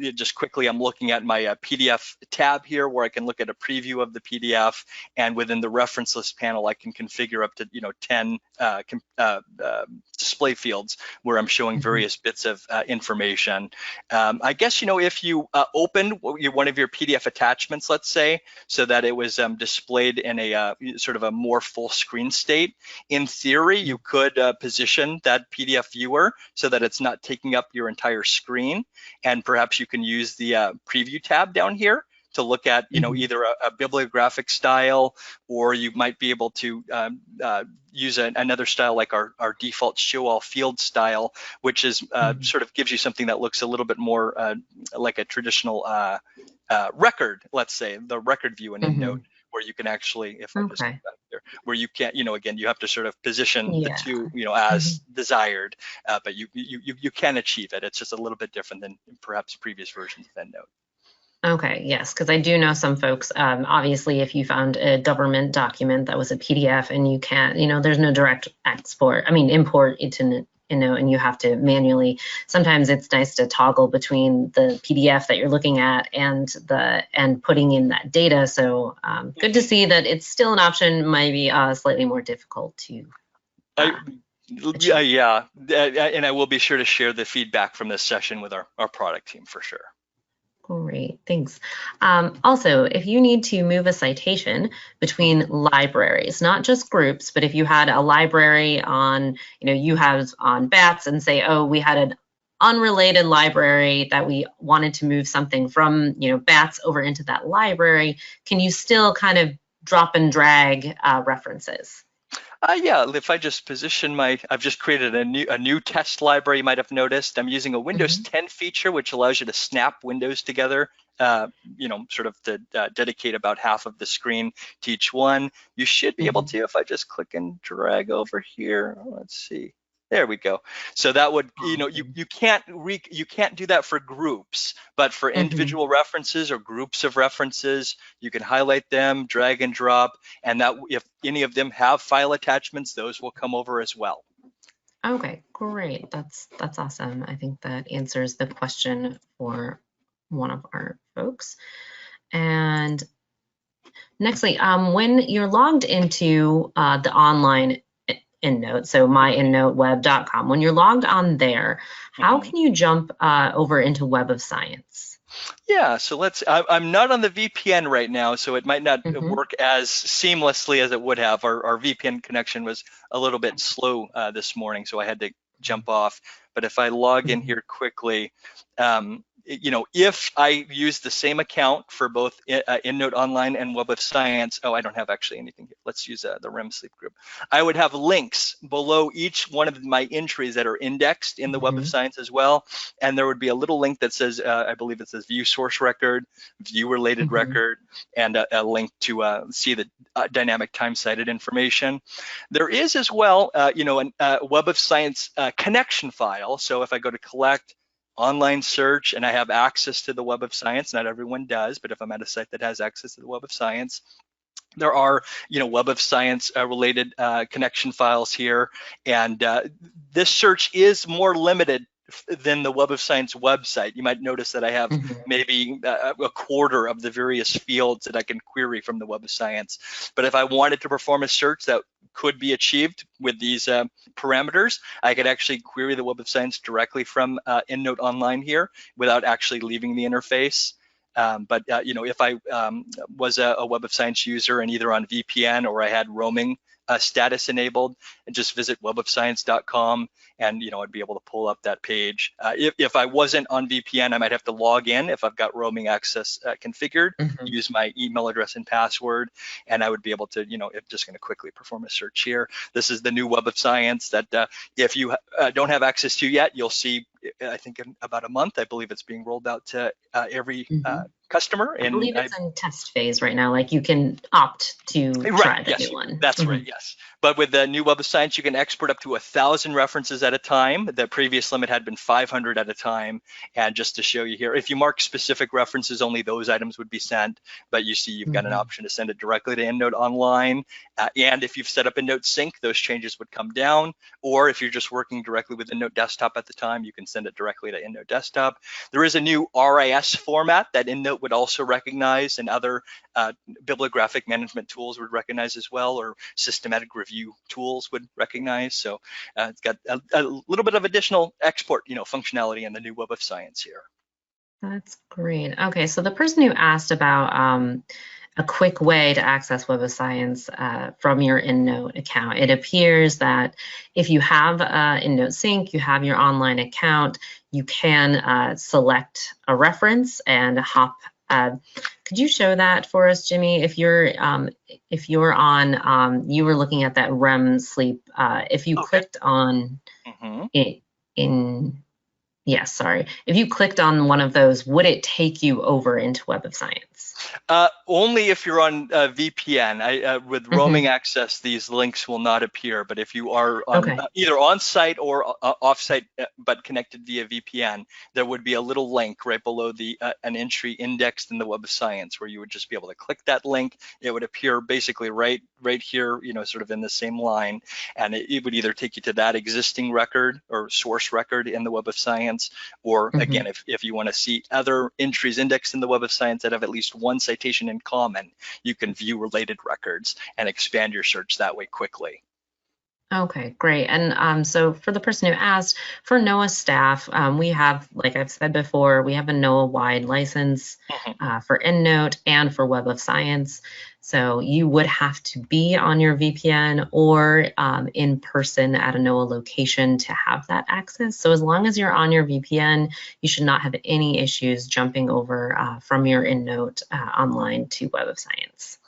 looking at my PDF tab here, where I can look at a preview of the PDF, and within the reference list panel, I can configure up to 10 display fields where I'm showing various bits of information. I guess if you open one of your PDF attachments, let's say, way so that it was displayed in a sort of a more full screen state. In theory, you could position that PDF viewer so that it's not taking up your entire screen, and perhaps you can use the preview tab down here to look at, either a bibliographic style, or you might be able to use another style like our default show all field style, which is sort of gives you something that looks a little bit more like a traditional record, let's say, the record view in EndNote, where you can actually, if I just go back there, where you can't, again, you have to sort of position the two, as desired, but you can achieve it. It's just a little bit different than perhaps previous versions of EndNote. Okay, yes, because I do know some folks, obviously, if you found a government document that was a PDF and you can't, there's no direct import into EndNote, and you have to manually, sometimes it's nice to toggle between the PDF that you're looking at and putting in that data. So good to see that it's still an option, might be slightly more difficult to yeah, and I will be sure to share the feedback from this session with our product team for sure. Great, thanks. Also, if you need to move a citation between libraries, not just groups, but if you had a library on, you have on bats and say, oh, we had an unrelated library that we wanted to move something from, bats over into that library, can you still kind of drop and drag references? Yeah, if I just position I've just created a new test library. You might have noticed I'm using a Windows 10 feature, which allows you to snap windows together, sort of to dedicate about half of the screen to each one. You should be able to, if I just click and drag over here, let's see. There we go. So that would, you can't do that for groups, but for individual references or groups of references, you can highlight them, drag and drop, and that if any of them have file attachments, those will come over as well. Okay, great. That's awesome. I think that answers the question for one of our folks. And nextly, when you're logged into the online EndNote, so myendnoteweb.com. When you're logged on there, how can you jump over into Web of Science? Yeah, so I'm not on the VPN right now, so it might not work as seamlessly as it would have. Our VPN connection was a little bit slow this morning, so I had to jump off. But if I log in here quickly, if I use the same account for both EndNote Online and Web of Science, I don't have actually anything here. Let's use the REM sleep group. I would have links below each one of my entries that are indexed in the Web of Science as well. And there would be a little link that says, I believe it says view source record, view related record, and a link to see the dynamic time cited information. There is as well, a Web of Science connection file. So if I go to collect, online search, and I have access to the Web of Science. Not everyone does, but if I'm at a site that has access to the Web of Science, there are, Web of Science related connection files here. And this search is more limited than the Web of Science website. You might notice that I have maybe a quarter of the various fields that I can query from the Web of Science. But if I wanted to perform a search that could be achieved with these parameters, I could actually query the Web of Science directly from EndNote Online here without actually leaving the interface. If I was a Web of Science user and either on VPN or I had roaming status enabled, and just visit webofscience.com, and I'd be able to pull up that page. If I wasn't on VPN, I might have to log in if I've got roaming access configured, use my email address and password, and I would be able to, just going to quickly perform a search here. This is the new Web of Science that if you don't have access to yet, you'll see, I think in about a month. I believe it's being rolled out to every customer. And I believe it's in test phase right now. Like you can opt to try the new one. That's right, yes. But with the new Web of Science, you can export up to 1,000 references at a time. The previous limit had been 500 at a time. And just to show you here, if you mark specific references, only those items would be sent. But you see you've got an option to send it directly to EndNote Online. And if you've set up EndNote Sync, those changes would come down. Or if you're just working directly with EndNote Desktop at the time, you can send it directly to EndNote Desktop. There is a new RIS format that EndNote would also recognize, and other bibliographic management tools would recognize as well, or systematic review tools would recognize. So it's got a little bit of additional export, functionality in the new Web of Science here. That's great. Okay, so the person who asked about a quick way to access Web of Science from your EndNote account. It appears that if you have EndNote Sync, you have your online account, you can select a reference and hop. Could you show that for us, Jimmy? If you're on, you were looking at that REM sleep. If you clicked on it yes, sorry. If you clicked on one of those, would it take you over into Web of Science? Only if you're on VPN. With roaming access, these links will not appear. But if you are on, either on-site or off-site, but connected via VPN, there would be a little link right below the an entry indexed in the Web of Science, where you would just be able to click that link. It would appear basically right here, sort of in the same line, and it would either take you to that existing record or source record in the Web of Science, or again, if you want to see other entries indexed in the Web of Science that have at least one citation in common, you can view related records and expand your search that way quickly. Okay, great. And so for the person who asked, for NOAA staff, we have, like I've said before, we have a NOAA-wide license for EndNote and for Web of Science. So you would have to be on your VPN or in person at a NOAA location to have that access. So as long as you're on your VPN, you should not have any issues jumping over from your EndNote online to Web of Science.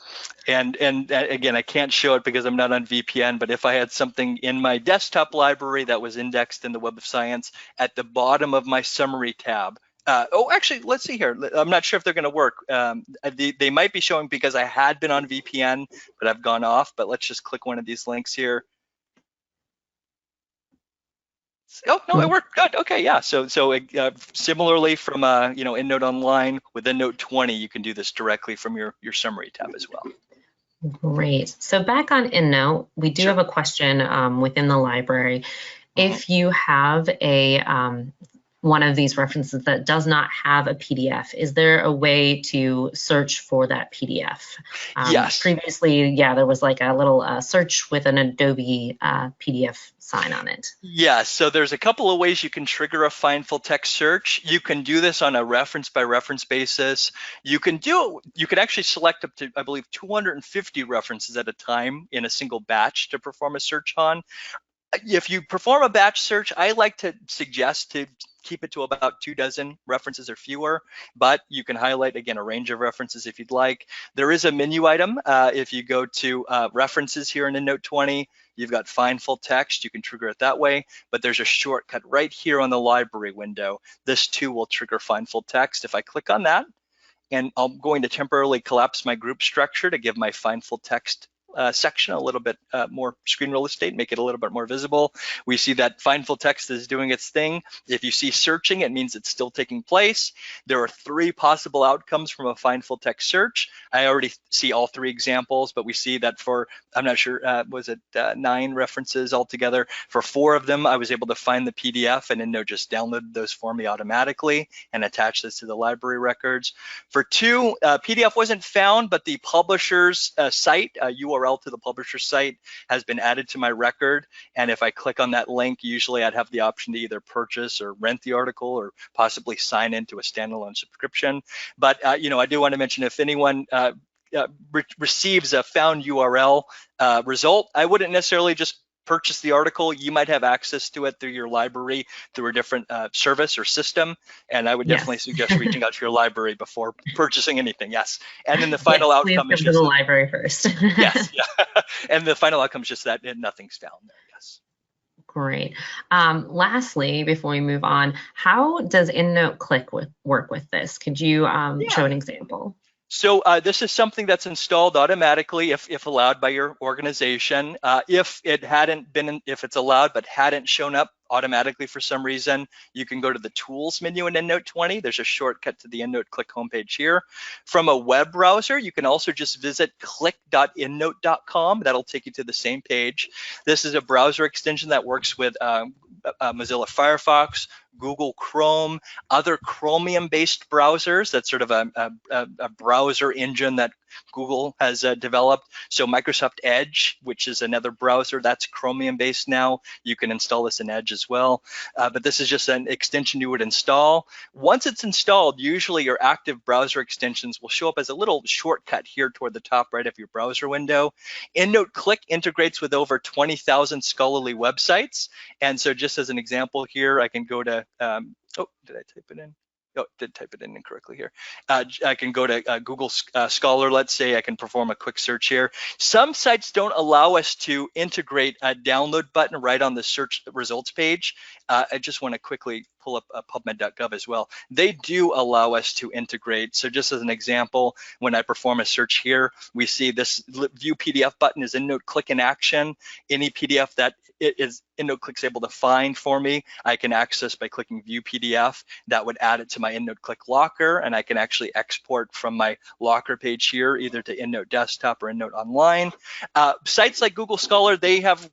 And again, I can't show it because I'm not on VPN, but if I had something in my desktop library that was indexed in the Web of Science, at the bottom of my summary tab, actually, let's see here. I'm not sure if they're going to work. They might be showing because I had been on VPN, but I've gone off. But let's just click one of these links here. Oh, no, it worked. Good. Okay, yeah. So similarly from EndNote Online with EndNote 20, you can do this directly from your summary tab as well. Great. So back on EndNote, we do have a question within the library. If you have a one of these references that does not have a PDF, is there a way to search for that PDF? Yes. Previously, yeah, there was like a little search with an Adobe PDF sign on it. Yeah, so there's a couple of ways you can trigger a find full text search. You can do this on a reference by reference basis. You can actually select up to, I believe, 250 references at a time in a single batch to perform a search on. If you perform a batch search, I like to suggest to keep it to about 24 references or fewer, but you can highlight, again, a range of references if you'd like. There is a menu item. If you go to references here in EndNote 20, you've got find full text. You can trigger it that way, but there's a shortcut right here on the library window. This too will trigger find full text. If I click on that, and I'm going to temporarily collapse my group structure to give my find full text section a little bit more screen real estate, make it a little bit more visible. We see that find full text is doing its thing. If you see searching, it means it's still taking place. There are 3 possible outcomes from a find full text search. I already see all 3 examples, but we see that for, I'm not sure, was it 9 references altogether? For 4 of them, I was able to find the PDF, and EndNote just downloaded those for me automatically and attached this to the library records. For 2, PDF wasn't found, but the publisher's site, URL to the publisher site, has been added to my record. And if I click on that link, usually I'd have the option to either purchase or rent the article or possibly sign into a standalone subscription. But I do want to mention, if anyone receives a found URL result, I wouldn't necessarily just purchase the article. You might have access to it through your library through a different service or system, and I would definitely suggest reaching out to your library before purchasing anything. Yes, and then the final outcome is just the library first. Yes, yeah, and the final outcome is just that nothing's found there. Yes. Great. Lastly, before we move on, how does EndNote Click work with this? Could you show an example? So this is something that's installed automatically if allowed by your organization. If it's allowed but hadn't shown up automatically for some reason, you can go to the Tools menu in EndNote 20. There's a shortcut to the EndNote Click homepage here. From a web browser, you can also just visit click.endnote.com. That'll take you to the same page. This is a browser extension that works with Mozilla Firefox, Google Chrome, other Chromium-based browsers. That's sort of a browser engine that Google has developed. So Microsoft Edge, which is another browser that's Chromium based now, you can install this in Edge as well. But this is just an extension you would install. Once it's installed, usually your active browser extensions will show up as a little shortcut here toward the top right of your browser window. EndNote Click integrates with over 20,000 scholarly websites. And so just as an example here, I can go to, oh, did I type it in? Oh, did type it in incorrectly here. I can go to Google Scholar, let's say. I can perform a quick search here. Some sites don't allow us to integrate a download button right on the search results page. I just want to quickly pull up pubmed.gov as well. They do allow us to integrate. So just as an example, when I perform a search here, we see this view PDF button is EndNote Click in action. Any PDF that EndNote Click's able to find for me, I can access by clicking View PDF. That would add it to my EndNote Click locker, and I can actually export from my locker page here, either to EndNote Desktop or EndNote Online. Sites like Google Scholar, they have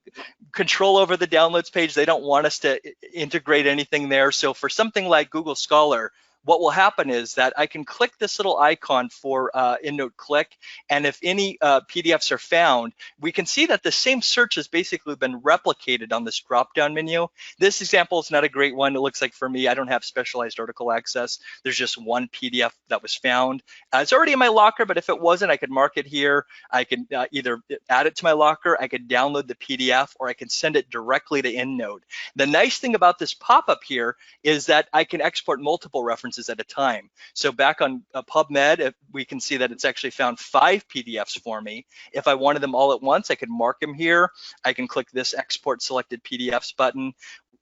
control over the downloads page. They don't want us to integrate anything there. So for something like Google Scholar, what will happen is that I can click this little icon for EndNote Click, and if any PDFs are found, we can see that the same search has basically been replicated on this drop-down menu. This example is not a great one. It looks like for me, I don't have specialized article access. There's just one PDF that was found. It's already in my locker, but if it wasn't, I could mark it here. I can either add it to my locker, I could download the PDF, or I can send it directly to EndNote. The nice thing about this pop-up here is that I can export multiple references at a time. So back on PubMed, we can see that it's actually found 5 PDFs for me. If I wanted them all at once, I could mark them here. I can click this Export Selected PDFs button.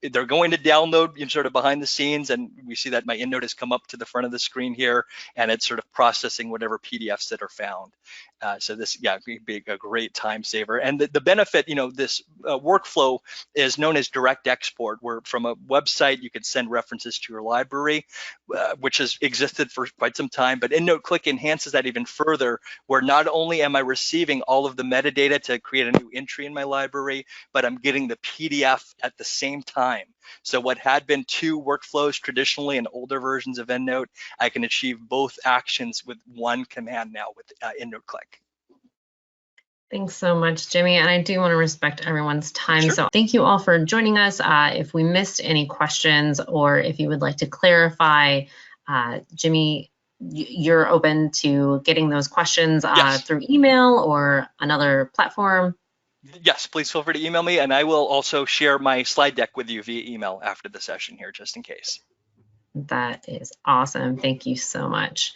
They're going to download sort of behind the scenes, and we see that my EndNote has come up to the front of the screen here, and it's sort of processing whatever PDFs that are found. So this, yeah, could be a great time saver. And the benefit, this workflow is known as direct export, where from a website you can send references to your library, which has existed for quite some time. But EndNote Click enhances that even further, where not only am I receiving all of the metadata to create a new entry in my library, but I'm getting the PDF at the same time. So what had been 2 workflows traditionally in older versions of EndNote, I can achieve both actions with one command now with EndNote Click. Thanks so much, Jimmy. And I do want to respect everyone's time. Sure. So thank you all for joining us. If we missed any questions, or if you would like to clarify, Jimmy, you're open to getting those questions Yes. through email or another platform. Yes, please feel free to email me, and I will also share my slide deck with you via email after the session here, just in case. That is awesome. Thank you so much.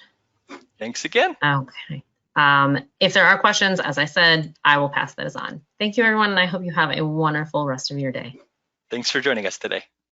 Thanks again. Okay. If there are questions, as I said, I will pass those on. Thank you, everyone, and I hope you have a wonderful rest of your day. Thanks for joining us today.